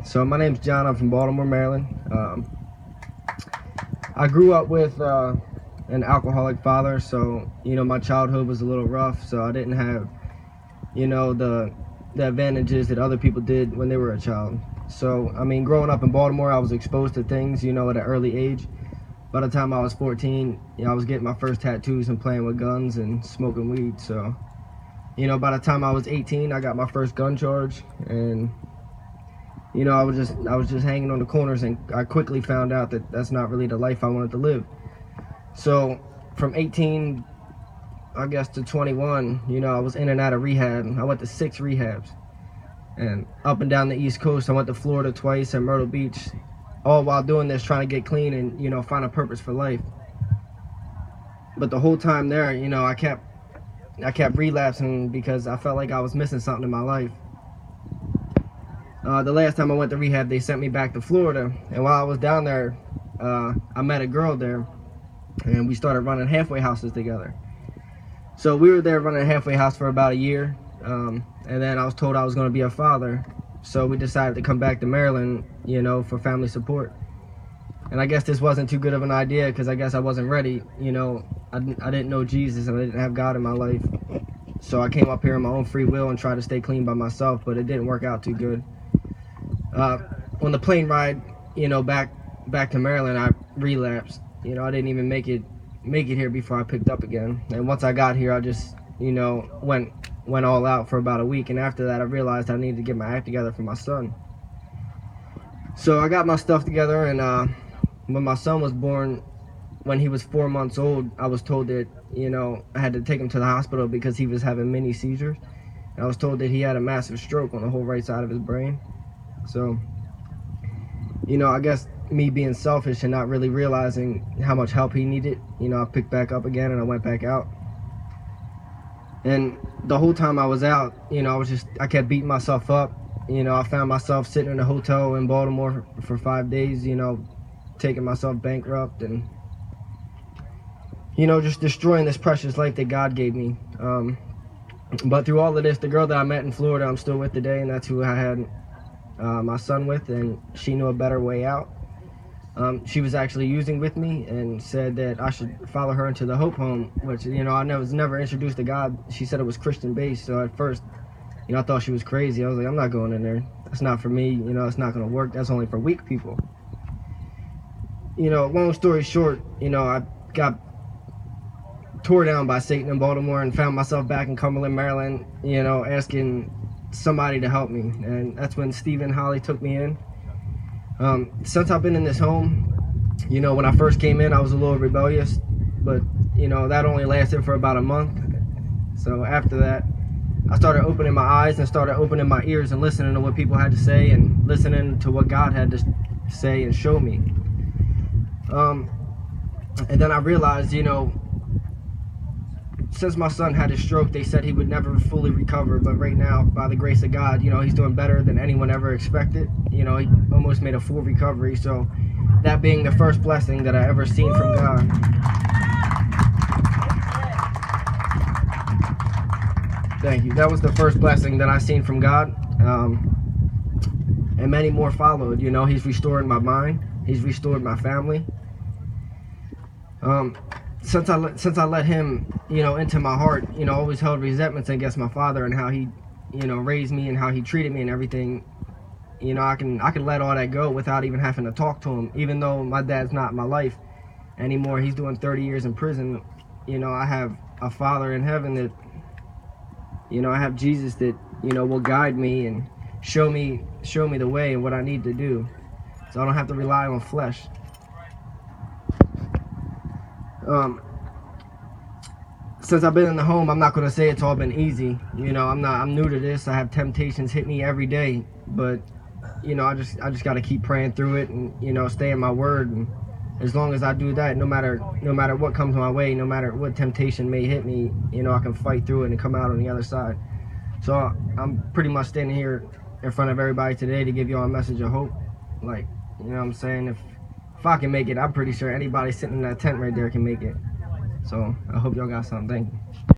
So my name's John. I'm from Baltimore, Maryland. I grew up with an alcoholic father, so my childhood was a little rough. So I didn't have the advantages that other people did when they were a child. So I mean, growing up in Baltimore, I was exposed to things at an early age. By the time I was 14, I was getting my first tattoos and playing with guns and smoking weed. So by the time I was 18, I got my first gun charge, and I was just hanging on the corners, and I quickly found out that that's not really the life I wanted to live. So from 18, I guess, to 21, I was in and out of rehab. I went to 6 rehabs, and up and down the East Coast. I went to Florida twice and Myrtle Beach, all while doing this, trying to get clean and find a purpose for life. But the whole time there, I kept relapsing because I felt like I was missing something in my life. The last time I went to rehab, they sent me back to Florida, and while I was down there, I met a girl there, and we started running halfway houses together. So we were there running a halfway house for about a year, and then I was told I was going to be a father, so we decided to come back to Maryland, for family support. And I guess this wasn't too good of an idea, because I guess I wasn't ready. I didn't know Jesus, and I didn't have God in my life. So I came up here on my own free will and tried to stay clean by myself, but it didn't work out too good. On the plane ride, back to Maryland, I relapsed. I didn't even make it here before I picked up again. And once I got here, I just, went all out for about a week. And after that, I realized I needed to get my act together for my son. So I got my stuff together, and when my son was born, when he was 4 months old, I was told that, I had to take him to the hospital because he was having mini seizures. And I was told that he had a massive stroke on the whole right side of his brain. So, I guess me being selfish and not really realizing how much help he needed, I picked back up again and I went back out. And the whole time I was out, I kept beating myself up. I found myself sitting in a hotel in Baltimore for 5 days, taking myself bankrupt and, just destroying this precious life that God gave me. But through all of this, the girl that I met in Florida, I'm still with today, and that's who I had my son with, and she knew a better way out. She was actually using with me and said that I should follow her into the Hope Home, which, I was never introduced to God. She said it was Christian based, so at first, I thought she was crazy. I was like, I'm not going in there. That's not for me. It's not going to work. That's only for weak people. Long story short, I got tore down by Satan in Baltimore and found myself back in Cumberland, Maryland, asking somebody to help me. And that's when Stephen Holly took me in. Since I've been in this home, when I first came in, I was a little rebellious, but that only lasted for about a month. So after that, I started opening my eyes and started opening my ears and listening to what people had to say and listening to what God had to say and show me. And then I realized, since my son had his stroke, they said he would never fully recover, but right now, by the grace of God, he's doing better than anyone ever expected. He almost made a full recovery, so that being the first blessing that I ever seen from God. Thank you. That was the first blessing that I seen from God, and many more followed. He's restored my mind. He's restored my family. Since I let him, into my heart, always held resentments against my father and how he, raised me and how he treated me and everything. I can let all that go without even having to talk to him. Even though my dad's not in my life anymore, he's doing 30 years in prison. I have a Father in heaven that, I have Jesus that, will guide me and show me the way and what I need to do, so I don't have to rely on flesh. Since I've been in the home, I'm not going to say it's all been easy. I'm new to this. I have temptations hit me every day, but I just got to keep praying through it and stay in my word. And as long as I do that, no matter what comes my way, no matter what temptation may hit me, I can fight through it and come out on the other side. So I'm pretty much standing here in front of everybody today to give y'all a message of hope. Like, what I'm saying, if I can make it, I'm pretty sure anybody sitting in that tent right there can make it. So I hope y'all got something. Thank you.